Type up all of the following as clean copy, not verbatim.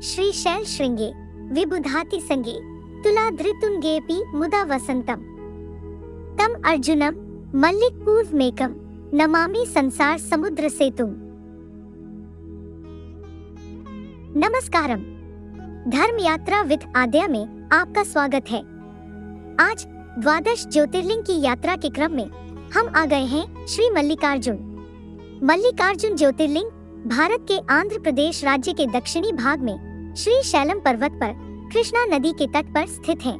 श्रीशैल श्रृंगे विबुधाति संगे तुलाधृतुंगेऽपि मुदा वसंतम तम अर्जुनम मल्लिक पूर्वमेकम नमामि संसार समुद्र सेतुम। नमस्कारम, धर्म यात्रा विद आद्या में आपका स्वागत है। आज 12 ज्योतिर्लिंग की यात्रा के क्रम में हम आ गए हैं श्री मल्लिकार्जुन। मल्लिकार्जुन ज्योतिर्लिंग भारत के आंध्र प्रदेश राज्य के दक्षिणी भाग में श्री शैलम पर्वत पर कृष्णा नदी के तट पर स्थित है।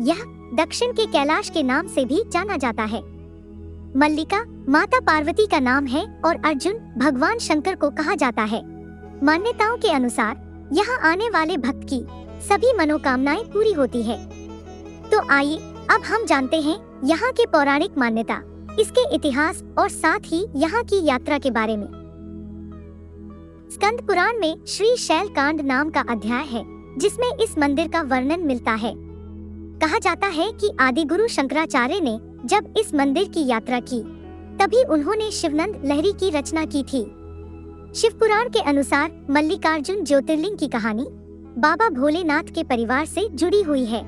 यह दक्षिण के कैलाश के नाम से भी जाना जाता है। मल्लिका माता पार्वती का नाम है और अर्जुन भगवान शंकर को कहा जाता है। मान्यताओं के अनुसार यहाँ आने वाले भक्त की सभी मनोकामनाएं पूरी होती है। तो आइए अब हम जानते हैं यहाँ के पौराणिक मान्यता, इसके इतिहास और साथ ही यहाँ की यात्रा के बारे में। स्कंद पुराण में श्री शैल कांड नाम का अध्याय है जिसमें इस मंदिर का वर्णन मिलता है। कहा जाता है कि आदि गुरु शंकराचार्य ने जब इस मंदिर की यात्रा की तभी उन्होंने शिवनंद लहरी की रचना की थी। शिव पुराण के अनुसार मल्लिकार्जुन ज्योतिर्लिंग की कहानी बाबा भोलेनाथ के परिवार से जुड़ी हुई है।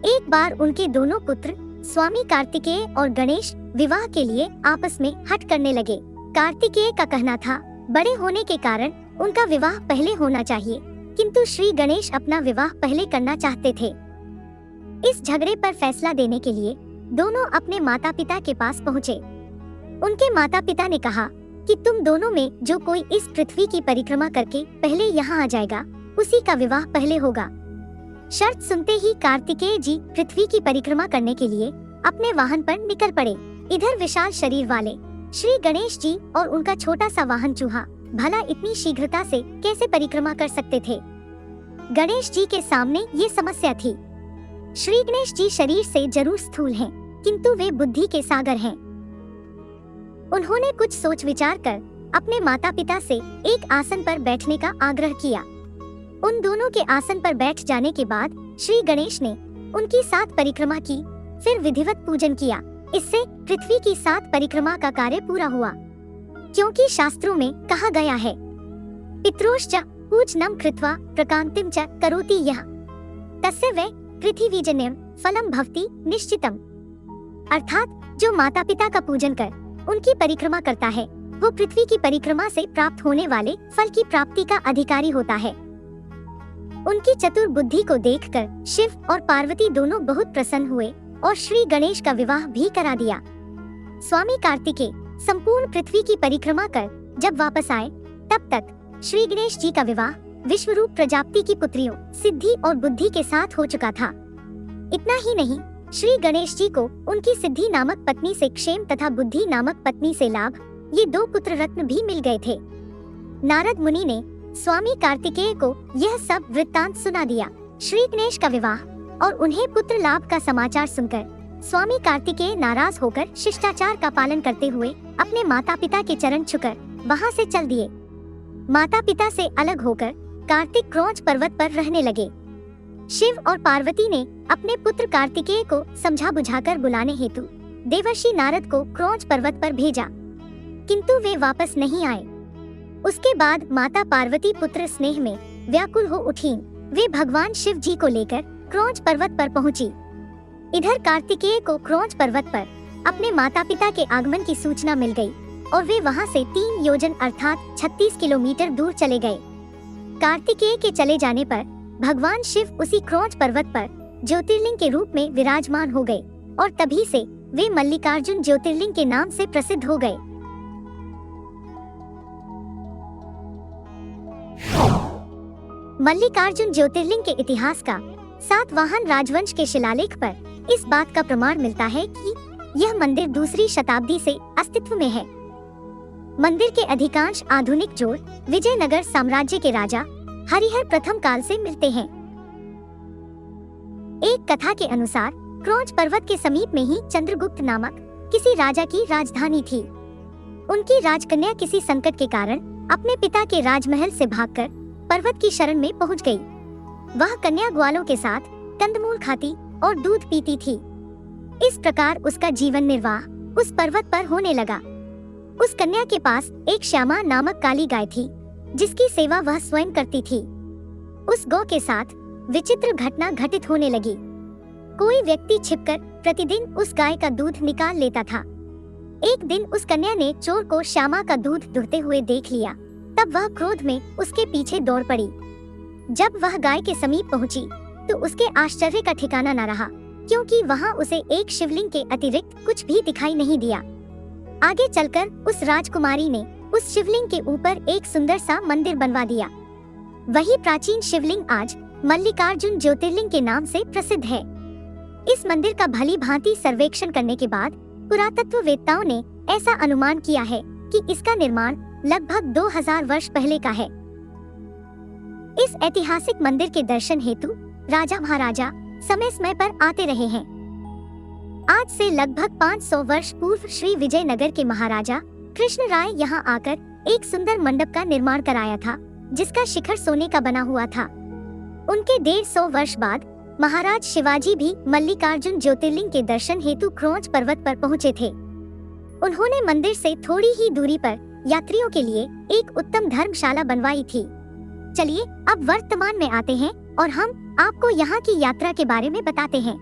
एक बार उनके दोनों पुत्र स्वामी कार्तिकेय और गणेश विवाह के लिए आपस में हठ करने लगे। कार्तिकेय का कहना था बड़े होने के कारण उनका विवाह पहले होना चाहिए, किंतु श्री गणेश अपना विवाह पहले करना चाहते थे। इस झगड़े पर फैसला देने के लिए दोनों अपने माता पिता के पास पहुँचे। उनके माता पिता ने कहा कि तुम दोनों में जो कोई इस पृथ्वी की परिक्रमा करके पहले यहाँ आ जाएगा उसी का विवाह पहले होगा। शर्त सुनते ही कार्तिकेय जी पृथ्वी की परिक्रमा करने के लिए अपने वाहन पर निकल पड़े। इधर विशाल शरीर वाले श्री गणेश जी और उनका छोटा सा वाहन चूहा भला इतनी शीघ्रता से कैसे परिक्रमा कर सकते थे। गणेश जी के सामने ये समस्या थी। श्री गणेश जी शरीर से जरूर स्थूल हैं, किंतु वे बुद्धि के सागर हैं। उन्होंने कुछ सोच विचार कर अपने माता पिता से एक आसन पर बैठने का आग्रह किया। उन दोनों के आसन पर बैठ जाने के बाद श्री गणेश ने उनकी 7 परिक्रमा की, फिर विधिवत पूजन किया। इससे पृथ्वी की 7 परिक्रमा का कार्य पूरा हुआ। क्योंकि शास्त्रों में कहा गया है पितरोश्च पूजनम कृत्वा प्रकांतिम च करोति यः तस्य वै पृथ्वीजन्यं फलम भवति निश्चितम। अर्थात जो माता पिता का पूजन कर उनकी परिक्रमा करता है वो पृथ्वी की परिक्रमा से प्राप्त होने वाले फल की प्राप्ति का अधिकारी होता है। उनकी चतुर बुद्धि को देखकर शिव और पार्वती दोनों बहुत प्रसन्न हुए और श्री गणेश का विवाह भी करा दिया। स्वामी कार्तिकेय संपूर्ण पृथ्वी की परिक्रमा कर जब वापस आए तब तक श्री गणेश जी का विवाह विश्वरूप प्रजापति की पुत्रियों सिद्धि और बुद्धि के साथ हो चुका था। इतना ही नहीं, श्री गणेश जी को उनकी सिद्धि नामक पत्नी से क्षेम तथा बुद्धि नामक पत्नी से लाभ, ये 2 पुत्र रत्न भी मिल गए थे। नारद मुनि ने स्वामी कार्तिकेय को यह सब वृत्तांत सुना दिया। श्री गणेश का विवाह और उन्हें पुत्र लाभ का समाचार सुनकर स्वामी कार्तिकेय नाराज होकर शिष्टाचार का पालन करते हुए अपने माता पिता के चरण छूकर वहां से चल दिए। माता पिता से अलग होकर कार्तिक क्रौंच पर्वत पर रहने लगे। शिव और पार्वती ने अपने पुत्र कार्तिकेय को समझा बुझाकर बुलाने हेतु देवर्षि नारद को क्रौंच पर्वत पर भेजा, किंतु वे वापस नहीं आए। उसके बाद माता पार्वती पुत्र स्नेह में व्याकुल हो उठीं। वे भगवान शिव जी को लेकर क्रौंच पर्वत पर पहुंची। इधर कार्तिकेय को क्रौंच पर्वत पर अपने माता पिता के आगमन की सूचना मिल गई और वे वहां से 3 योजन अर्थात 36 किलोमीटर दूर चले गए। कार्तिकेय के चले जाने पर भगवान शिव उसी क्रौंच पर्वत पर ज्योतिर्लिंग के रूप में विराजमान हो गए और तभी से वे मल्लिकार्जुन ज्योतिर्लिंग के नाम से प्रसिद्ध हो गए। मल्लिकार्जुन ज्योतिर्लिंग के इतिहास का सातवाहन राजवंश के शिलालेख पर इस बात का प्रमाण मिलता है कि यह मंदिर 2री शताब्दी से अस्तित्व में है। मंदिर के अधिकांश आधुनिक जोड़ विजयनगर साम्राज्य के राजा हरिहर प्रथम काल से मिलते हैं। एक कथा के अनुसार क्रौंच पर्वत के समीप में ही चंद्रगुप्त नामक किसी राजा की राजधानी थी। उनकी राजकन्या किसी संकट के कारण अपने पिता के राजमहल से भागकर पर्वत की शरण में पहुंच गई। वह कन्या ग्वालों के साथ कंदमूल खाती और दूध पीती थी। इस प्रकार उसका जीवन निर्वाह उस पर्वत पर होने लगा। उस कन्या के पास एक श्यामा नामक काली गाय थी, जिसकी सेवा वह स्वयं करती थी। उस गौ के साथ विचित्र घटना घटित होने लगी। कोई व्यक्ति छिपकर प्रतिदिन उस गाय का दूध निकाल लेता था। एक दिन उस कन्या ने चोर को श्यामा का दूध दुहते हुए देख लिया। तब वह क्रोध में उसके पीछे दौड़ पड़ी। जब वह गाय के समीप पहुंची तो उसके आश्चर्य का ठिकाना न रहा, क्योंकि वहां उसे एक शिवलिंग के अतिरिक्त कुछ भी दिखाई नहीं दिया। आगे चलकर उस राजकुमारी ने उस शिवलिंग के ऊपर एक सुंदर सा मंदिर बनवा दिया। वही प्राचीन शिवलिंग आज मल्लिकार्जुन ज्योतिर्लिंग के नाम से प्रसिद्ध है। इस मंदिर का भली भांति सर्वेक्षण करने के बाद पुरातत्ववेत्ताओं ने ऐसा अनुमान किया है कि इसका निर्माण लगभग 2000 वर्ष पहले का है। इस ऐतिहासिक मंदिर के दर्शन हेतु राजा महाराजा समय समय पर आते रहे हैं। आज से लगभग 500 वर्ष पूर्व श्री विजयनगर के महाराजा कृष्ण राय यहाँ आकर एक सुंदर मंडप का निर्माण कराया था, जिसका शिखर सोने का बना हुआ था। उनके 150 वर्ष बाद महाराज शिवाजी भी मल्लिकार्जुन ज्योतिर्लिंग के दर्शन हेतु क्रौंच पर्वत पर पहुँचे थे। उन्होंने मंदिर से थोड़ी ही दूरी पर यात्रियों के लिए एक उत्तम धर्मशाला बनवाई थी। चलिए अब वर्तमान में आते हैं और हम आपको यहाँ की यात्रा के बारे में बताते हैं।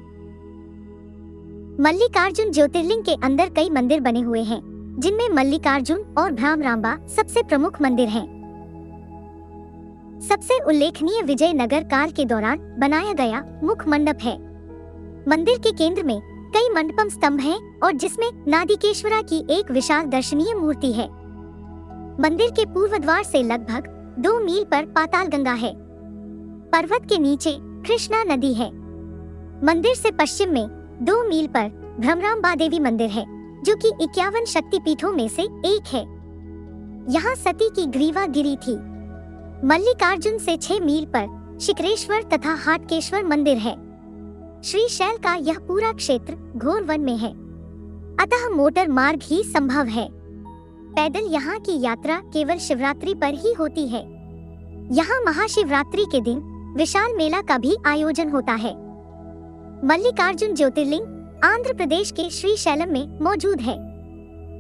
मल्लिकार्जुन ज्योतिर्लिंग के अंदर कई मंदिर बने हुए हैं, जिनमें मल्लिकार्जुन और भ्रामरांबा सबसे प्रमुख मंदिर हैं। सबसे उल्लेखनीय विजयनगर काल के दौरान बनाया गया मुख मंडप है। मंदिर के केंद्र में कई मंडपम स्तंभ हैं और जिसमें नादिकेश्वरा की एक विशाल दर्शनीय मूर्ति है। मंदिर के पूर्व द्वार से लगभग 2 मील पर पाताल गंगा है। पर्वत के नीचे कृष्णा नदी है। मंदिर से पश्चिम में 2 मील पर भ्रमरांबा देवी मंदिर है, जो कि 51 शक्तिपीठों में से एक है। यहाँ सती की ग्रीवा गिरी थी। मल्लिकार्जुन से 6 मील पर शिकरेश्वर तथा हाटकेश्वर मंदिर है। श्रीशैल का यह पूरा क्षेत्र घोर वन में है, अतः मोटर मार्ग ही संभव है। पैदल यहाँ की यात्रा केवल शिवरात्रि पर ही होती है। यहाँ महाशिवरात्रि के दिन विशाल मेला का भी आयोजन होता है। मल्लिकार्जुन ज्योतिर्लिंग आंध्र प्रदेश के श्रीशैलम में मौजूद है।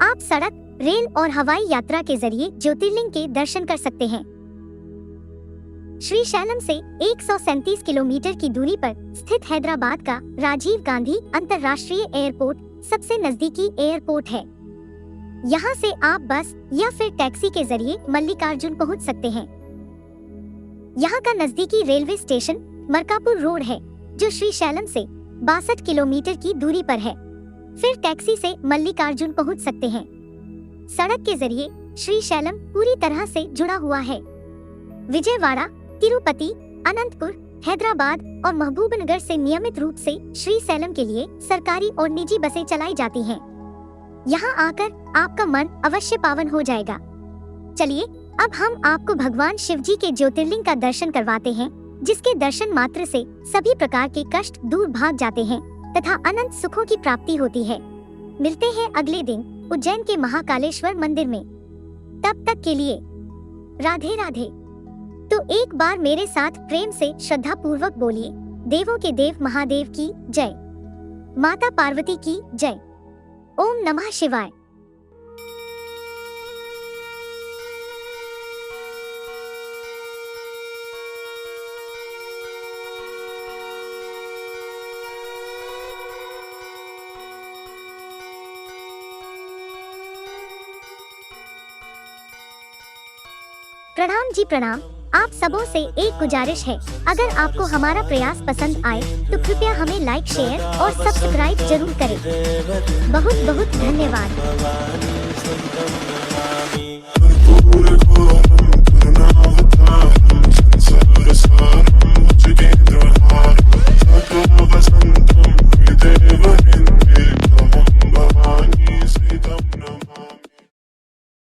आप सड़क, रेल और हवाई यात्रा के जरिए ज्योतिर्लिंग के दर्शन कर सकते हैं। श्रीशैलम से 137 किलोमीटर की दूरी पर स्थित हैदराबाद का राजीव गांधी अंतर्राष्ट्रीय एयरपोर्ट सबसे नजदीकी एयरपोर्ट है। यहाँ से आप बस या फिर टैक्सी के जरिए मल्लिकार्जुन पहुँच सकते हैं। यहाँ का नजदीकी रेलवे स्टेशन मरकापुर रोड है, जो श्रीशैलम से 62 किलोमीटर की दूरी पर है। फिर टैक्सी से मल्लिकार्जुन पहुँच सकते हैं। सड़क के जरिए श्रीशैलम पूरी तरह से जुड़ा हुआ है। विजयवाड़ा, तिरुपति, अनंतपुर, हैदराबाद और महबूबनगर से नियमित रूप से श्रीशैलम के लिए सरकारी और निजी बसें चलाई जाती हैं। यहाँ आकर आपका मन अवश्य पावन हो जाएगा। चलिए अब हम आपको भगवान शिव जी के ज्योतिर्लिंग का दर्शन करवाते हैं, जिसके दर्शन मात्र से सभी प्रकार के कष्ट दूर भाग जाते हैं तथा अनंत सुखों की प्राप्ति होती है। मिलते हैं अगले दिन उज्जैन के महाकालेश्वर मंदिर में। तब तक के लिए राधे राधे। तो एक बार मेरे साथ प्रेम से श्रद्धा पूर्वक बोलिए, देवों के देव महादेव की जय, माता पार्वती की जय। ओम नमः शिवाय। प्रणाम जी प्रणाम। आप सबों से एक गुजारिश है, अगर आपको हमारा प्रयास पसंद आए तो कृपया हमें लाइक, शेयर और सब्सक्राइब जरूर करें। बहुत बहुत धन्यवाद।